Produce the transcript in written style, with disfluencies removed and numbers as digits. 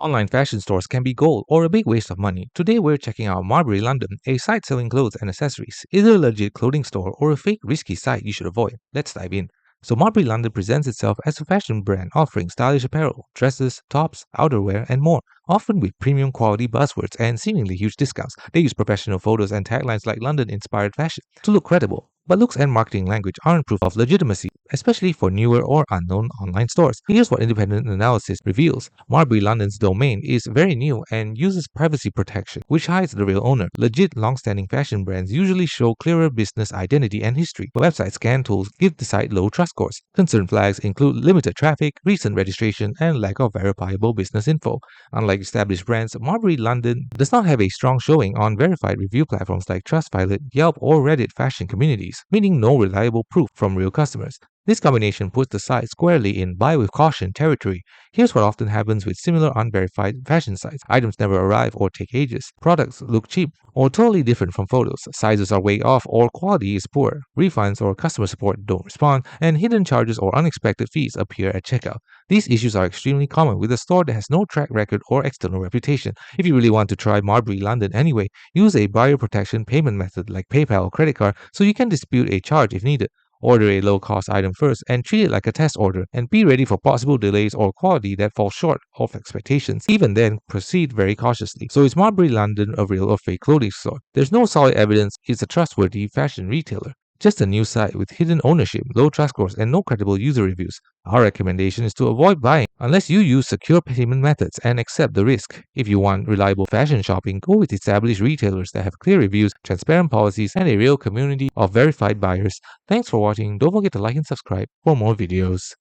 Online fashion stores can be gold or a big waste of money. Today we're checking out Marbury London, a site selling clothes and accessories. Is it a legit clothing store or a fake risky site you should avoid? Let's dive in. So Marbury London presents itself as a fashion brand offering stylish apparel, dresses, tops, outerwear, and more, often with premium quality buzzwords and seemingly huge discounts. They use professional photos and taglines like London-inspired fashion to look credible. But looks and marketing language aren't proof of legitimacy, especially for newer or unknown online stores. Here's what independent analysis reveals. Marbury London's domain is very new and uses privacy protection, which hides the real owner. Legit, long-standing fashion brands usually show clearer business identity and history. Website scan tools give the site low trust scores. Concern flags include limited traffic, recent registration, and lack of verifiable business info. Unlike established brands, Marbury London does not have a strong showing on verified review platforms like Trustpilot, Yelp, or Reddit fashion communities, meaning no reliable proof from real customers. This combination puts the site squarely in buy with caution territory. Here's what often happens with similar unverified fashion sites. Items never arrive or take ages. Products look cheap or totally different from photos. Sizes are way off or quality is poor. Refunds or customer support don't respond, and hidden charges or unexpected fees appear at checkout. These issues are extremely common with a store that has no track record or external reputation. If you really want to try Marbury London anyway, use a buyer protection payment method like PayPal or credit card so you can dispute a charge if needed. Order a low-cost item first and treat it like a test order, and be ready for possible delays or quality that fall short of expectations. Even then, proceed very cautiously. So is Marbury London a real or fake clothing store? There's no solid evidence it's a trustworthy fashion retailer. Just a new site with hidden ownership, low trust scores, and no credible user reviews. Our recommendation is to avoid buying unless you use secure payment methods and accept the risk. If you want reliable fashion shopping, go with established retailers that have clear reviews, transparent policies, and a real community of verified buyers. Thanks for watching. Don't forget to like and subscribe for more videos.